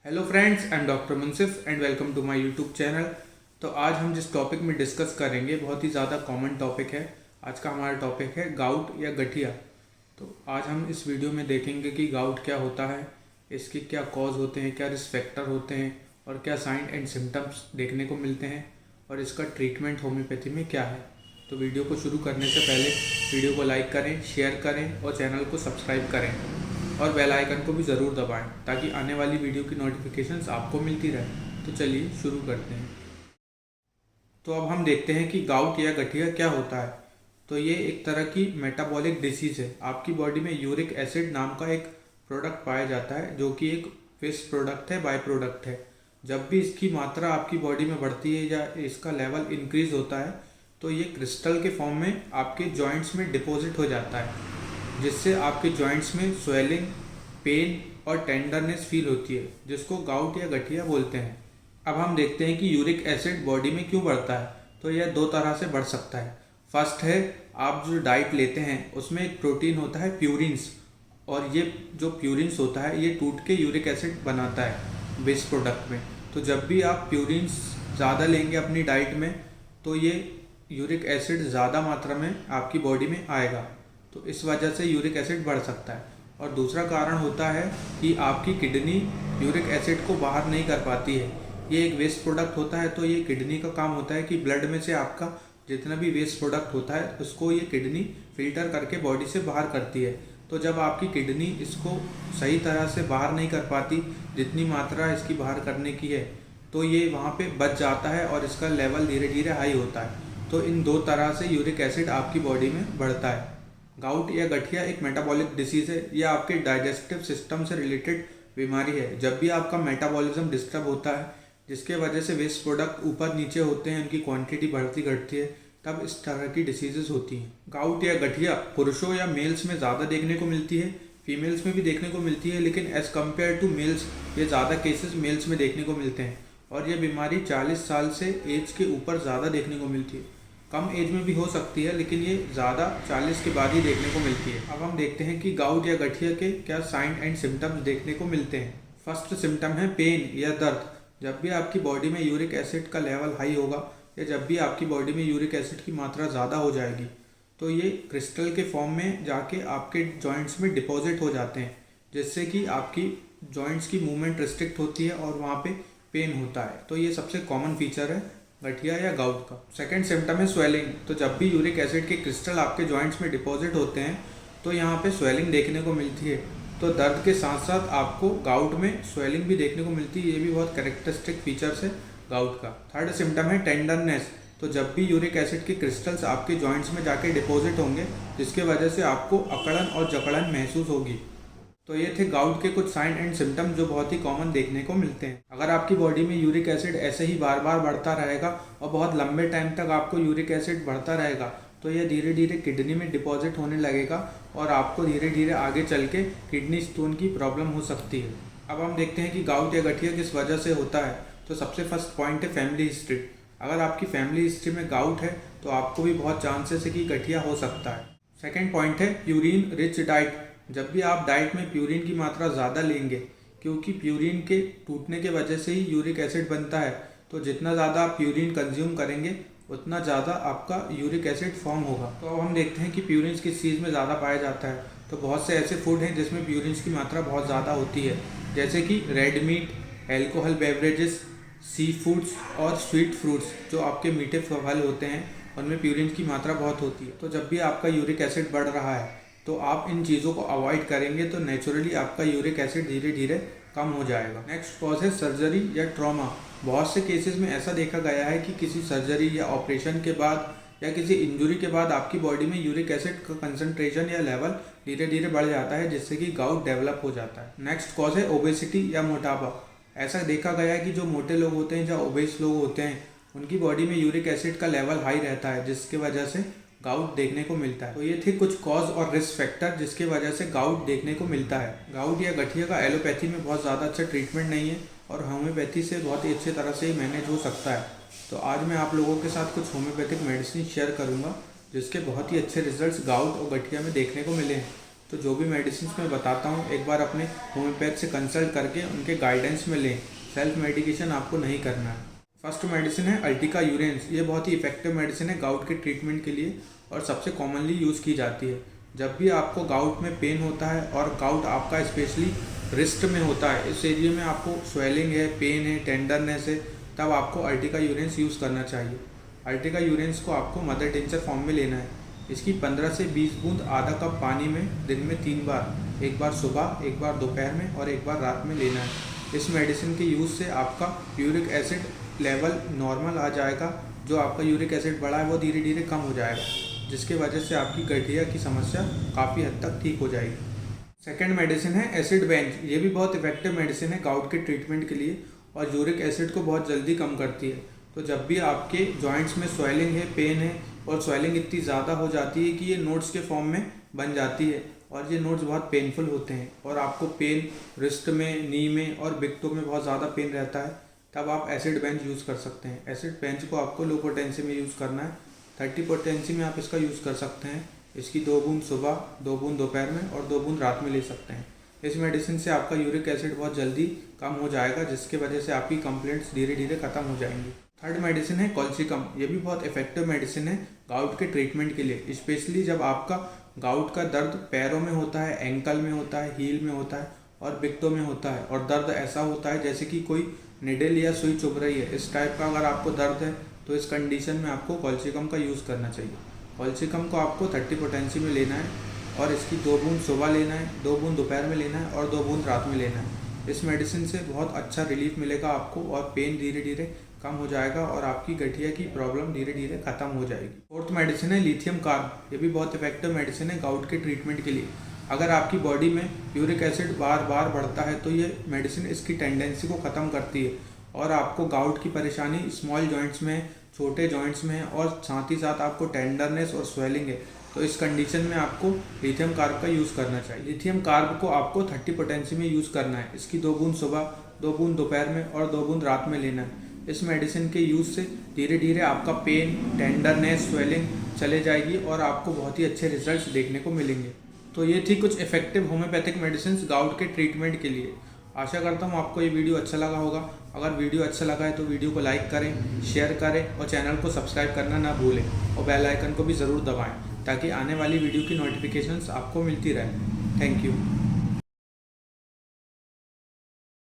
Hello friends, I am doctor Munsif and welcome to my YouTube channel. तो आज हम जिस टॉपिक में डिस्कस करेंगे बहुत ही ज़्यादा कॉमन टॉपिक है। आज का हमारा टॉपिक है गाउट या गठिया। तो आज हम इस वीडियो में देखेंगे कि गाउट क्या होता है, इसके क्या कॉज होते हैं, क्या रिस्क फैक्टर होते हैं और क्या साइन एंड सिम्टम्स देखने को मिलते हैं और इसका ट्रीटमेंट होम्योपैथी में क्या है। तो वीडियो को शुरू करने से पहले वीडियो को लाइक करें, शेयर करें और चैनल को सब्सक्राइब करें और बेल आइकन को भी ज़रूर दबाएं ताकि आने वाली वीडियो की नोटिफिकेशंस आपको मिलती रहे। तो चलिए शुरू करते हैं। तो अब हम देखते हैं कि गाउट या गठिया क्या होता है। तो ये एक तरह की मेटाबॉलिक डिसीज़ है। आपकी बॉडी में यूरिक एसिड नाम का एक प्रोडक्ट पाया जाता है जो कि एक वेस्ट प्रोडक्ट है, बाय प्रोडक्ट है। जब भी इसकी मात्रा आपकी बॉडी में बढ़ती है या इसका लेवल इंक्रीज होता है तो ये क्रिस्टल के फॉर्म में आपके जॉइंट्स में डिपॉजिट हो जाता है, जिससे आपके जॉइंट्स में स्वेलिंग, पेन और टेंडरनेस फील होती है, जिसको गाउट या गठिया बोलते हैं। अब हम देखते हैं कि यूरिक एसिड बॉडी में क्यों बढ़ता है। तो यह दो तरह से बढ़ सकता है। फर्स्ट है, आप जो डाइट लेते हैं उसमें एक प्रोटीन होता है प्यूरिन्स, और ये जो प्यूरिन्स होता है ये टूट के यूरिक एसिड बनाता है वेस्ट प्रोडक्ट में। तो जब भी आप प्यूरिन्स ज़्यादा लेंगे अपनी डाइट में तो ये यूरिक एसिड ज़्यादा मात्रा में आपकी बॉडी में आएगा, तो इस वजह से यूरिक एसिड बढ़ सकता है। और दूसरा कारण होता है कि आपकी किडनी यूरिक एसिड को बाहर नहीं कर पाती है। ये एक वेस्ट प्रोडक्ट होता है, तो ये किडनी का काम होता है कि ब्लड में से आपका जितना भी वेस्ट प्रोडक्ट होता है उसको ये किडनी फिल्टर करके बॉडी से बाहर करती है। तो जब आपकी किडनी इसको सही तरह से बाहर नहीं कर पाती, जितनी मात्रा इसकी बाहर करने की है, तो ये वहाँ पे बच जाता है और इसका लेवल धीरे धीरे हाई होता है। तो इन दो तरह से यूरिक एसिड आपकी बॉडी में बढ़ता है। गाउट या गठिया एक मेटाबॉलिक डिसीज़ है। यह आपके डाइजेस्टिव सिस्टम से रिलेटेड बीमारी है। जब भी आपका मेटाबॉलिज्म डिस्टर्ब होता है, जिसके वजह से वेस्ट प्रोडक्ट ऊपर नीचे होते हैं, उनकी क्वांटिटी बढ़ती घटती है, तब इस तरह की डिसीजेज होती हैं। गाउट या गठिया पुरुषों या मेल्स में ज़्यादा देखने को मिलती है, फीमेल्स में भी देखने को मिलती है, लेकिन एज़ कम्पेयर टू मेल्स ये ज़्यादा केसेस मेल्स में देखने को मिलते हैं। और ये बीमारी 40 साल से एज के ऊपर ज़्यादा देखने को मिलती है। कम एज में भी हो सकती है, लेकिन ये ज़्यादा 40 के बाद ही देखने को मिलती है। अब हम देखते हैं कि गाउट या गठिया के क्या साइन एंड सिम्टम्स देखने को मिलते हैं। फर्स्ट सिम्टम है पेन या दर्द। जब भी आपकी बॉडी में यूरिक एसिड का लेवल हाई होगा या जब भी आपकी बॉडी में यूरिक एसिड की मात्रा ज़्यादा हो जाएगी तो ये क्रिस्टल के फॉर्म में जाके आपके जॉइंट्स में डिपॉजिट हो जाते हैं, जिससे कि आपकी जॉइंट्स की मूवमेंट रिस्ट्रिक्ट होती है और वहाँ पे पेन होता है। तो ये सबसे कॉमन फीचर है गठिया या गाउट का। सेकंड सिम्टम है स्वेलिंग। तो जब भी यूरिक एसिड के क्रिस्टल आपके जॉइंट्स में डिपॉजिट होते हैं तो यहाँ पे स्वेलिंग देखने को मिलती है। तो दर्द के साथ साथ आपको गाउट में स्वेलिंग भी देखने को मिलती है। ये भी बहुत कैरेक्टरिस्टिक फीचर्स है गाउट का। थर्ड सिम्टम है टेंडरनेस। तो जब भी यूरिक एसिड के क्रिस्टल्स आपके जॉइंट्स में जाके डिपॉजिट होंगे, जिसके वजह से आपको अकड़न और जकड़न महसूस होगी। तो ये थे गाउट के कुछ साइन एंड सिम्टम जो बहुत ही कॉमन देखने को मिलते हैं। अगर आपकी बॉडी में यूरिक एसिड ऐसे ही बार बार बढ़ता रहेगा और बहुत लंबे टाइम तक आपको यूरिक एसिड बढ़ता रहेगा तो ये धीरे धीरे किडनी में डिपॉजिट होने लगेगा और आपको धीरे धीरे आगे चल के किडनी स्टोन की प्रॉब्लम हो सकती है। अब हम देखते हैं कि गाउट या गठिया किस वजह से होता है। तो सबसे फर्स्ट पॉइंट है फैमिली हिस्ट्री। अगर आपकी फैमिली हिस्ट्री में गाउट है तो आपको भी बहुत चांसेस है कि गठिया हो सकता है। सेकेंड पॉइंट है प्यूरिन रिच डाइट। जब भी आप डाइट में प्यूरिन की मात्रा ज़्यादा लेंगे, क्योंकि प्यूरिन के टूटने के वजह से ही यूरिक एसिड बनता है, तो जितना ज़्यादा आप प्यूरिन कंज्यूम करेंगे उतना ज़्यादा आपका यूरिक एसिड फॉर्म होगा। तो अब हम देखते हैं कि प्यूरिन किस चीज़ में ज़्यादा पाया जाता है। तो बहुत से ऐसे फूड हैं जिसमें प्यूरिन की मात्रा बहुत ज़्यादा होती है, जैसे कि red meat, alcohol beverages, sea foods और स्वीट फ्रूट्स। जो आपके मीठे फल होते हैं उनमें प्यूरिन की मात्रा बहुत होती है। तो जब भी आपका यूरिक एसिड बढ़ रहा है तो आप इन चीज़ों को अवॉइड करेंगे तो नेचुरली आपका यूरिक एसिड धीरे धीरे कम हो जाएगा। नेक्स्ट कॉज है सर्जरी या ट्रॉमा। बहुत से केसेस में ऐसा देखा गया है कि किसी सर्जरी या ऑपरेशन के बाद या किसी इंजरी के बाद आपकी बॉडी में यूरिक एसिड का कंसंट्रेशन या लेवल धीरे धीरे बढ़ जाता है, जिससे कि गाउट डेवलप हो जाता है। नेक्स्ट कॉज है ओबेसिटी या मोटापा। ऐसा देखा गया है कि जो मोटे लोग होते हैं, जो ओबेस लोग होते हैं, उनकी बॉडी में यूरिक एसिड का लेवल हाई रहता है, जिसकी वजह से गाउट देखने को मिलता है। तो ये थे कुछ कॉज और रिस्क फैक्टर जिसके वजह से गाउट देखने को मिलता है। गाउट या गठिया का एलोपैथी में बहुत ज़्यादा अच्छा ट्रीटमेंट नहीं है और होम्योपैथी से बहुत ही अच्छे तरह से ही मैनेज हो सकता है। तो आज मैं आप लोगों के साथ कुछ होम्योपैथिक मेडिसिन शेयर करूंगा जिसके बहुत ही अच्छे रिजल्ट्स गाउट और गठिया में देखने को मिले हैं। तो जो भी मेडिसिन मैं बताता हूँ एक बार अपने होम्योपैथ से कंसल्ट करके उनके गाइडेंस में लें। सेल्फ मेडिकेशन आपको नहीं करना है। फर्स्ट मेडिसिन है अर्टिका यूरेंस। ये बहुत ही इफेक्टिव मेडिसिन है गाउट के ट्रीटमेंट के लिए और सबसे कॉमनली यूज़ की जाती है। जब भी आपको गाउट में पेन होता है और गाउट आपका स्पेशली रिस्ट में होता है, इस एरिया में आपको स्वेलिंग है, पेन है, टेंडरनेस है, तब आपको अर्टिका यूरेंस यूज़ करना चाहिए। अर्टिका यूरेंस को आपको मदर टिंचर फॉर्म में लेना है। इसकी 15 से 20 बूंद आधा कप पानी में दिन में 3 बार, एक बार सुबह, एक बार दोपहर में और एक बार रात में लेना है। इस मेडिसिन के यूज़ से आपका यूरिक एसिड लेवल नॉर्मल आ जाएगा। जो आपका यूरिक एसिड बढ़ा है वो धीरे धीरे कम हो जाएगा, जिसके वजह से आपकी गठिया की समस्या काफ़ी हद तक ठीक हो जाएगी। सेकेंड मेडिसिन है एसिड बेंच। ये भी बहुत इफेक्टिव मेडिसिन है गाउट के ट्रीटमेंट के लिए और यूरिक एसिड को बहुत जल्दी कम करती है। तो जब भी आपके जॉइंट्स में स्वेलिंग है, पेन है और स्वेलिंग इतनी ज़्यादा हो जाती है कि ये नोड्स के फॉर्म में बन जाती है और ये नोड्स बहुत पेनफुल होते हैं और आपको पेन रिस्ट में, नी में और बिग टो में बहुत ज़्यादा पेन रहता है, तब आप एसिड बेंच यूज़ कर सकते हैं। एसिड बेंच को आपको लो पोटेंसी में यूज़ करना है। 30 पोटेंसी में आप इसका यूज़ कर सकते हैं। इसकी 2 बूंद सुबह, 2 बूंद दोपहर में और 2 बूंद रात में ले सकते हैं। इस मेडिसिन से आपका यूरिक एसिड बहुत जल्दी कम हो जाएगा, जिसके वजह से आपकी कंप्लेंट्स धीरे धीरे खत्म हो जाएंगी। थर्ड मेडिसिन है कॉल्सिकम। ये भी बहुत इफेक्टिव मेडिसिन है गाउट के ट्रीटमेंट के लिए, स्पेशली जब आपका गाउट का दर्द पैरों में होता है, एंकल में होता है, हील में होता है और बिग टो में होता है और दर्द ऐसा होता है जैसे कि कोई निडल या सुई चुभ रही है। इस टाइप का अगर आपको दर्द है तो इस कंडीशन में आपको कॉल्सिकम का यूज़ करना चाहिए। कॉल्सिकम को आपको 30 पोटेंसी में लेना है और इसकी 2 बूंद सुबह लेना है, 2 बूंद दोपहर में लेना है और 2 बूंद रात में लेना है। इस मेडिसिन से बहुत अच्छा रिलीफ मिलेगा आपको और पेन धीरे धीरे कम हो जाएगा और आपकी गठिया की प्रॉब्लम धीरे धीरे खत्म हो जाएगी। फोर्थ मेडिसिन है लिथियम कार्ब। ये भी बहुत इफेक्टिव मेडिसिन है गाउट के ट्रीटमेंट के लिए। अगर आपकी बॉडी में यूरिक एसिड बार बार बढ़ता है तो ये मेडिसिन इसकी टेंडेंसी को ख़त्म करती है और आपको गाउट की परेशानी स्मॉल जॉइंट्स में, छोटे जॉइंट्स में और साथ ही साथ आपको टेंडरनेस और स्वेलिंग है, तो इस कंडीशन में आपको लिथियम कार्ब का यूज़ करना चाहिए। लिथियम कार्ब को आपको 30 पोटेंसी में यूज़ करना है। इसकी 2 बूंद सुबह, 2 बूंद दोपहर में और 2 बूंद रात में लेना है। इस मेडिसिन के यूज़ से धीरे धीरे आपका पेन, टेंडरनेस, स्वेलिंग चले जाएगी और आपको बहुत ही अच्छे रिजल्ट्स देखने को मिलेंगे। तो ये थी कुछ इफेक्टिव होम्योपैथिक मेडिसिन गाउट के ट्रीटमेंट के लिए। आशा करता हूँ आपको ये वीडियो अच्छा लगा होगा। अगर वीडियो अच्छा लगा है तो वीडियो को लाइक करें, शेयर करें और चैनल को सब्सक्राइब करना ना भूलें और बेल आइकन को भी ज़रूर दबाएं ताकि आने वाली वीडियो की नोटिफिकेशंस आपको मिलती रहे। Thank you.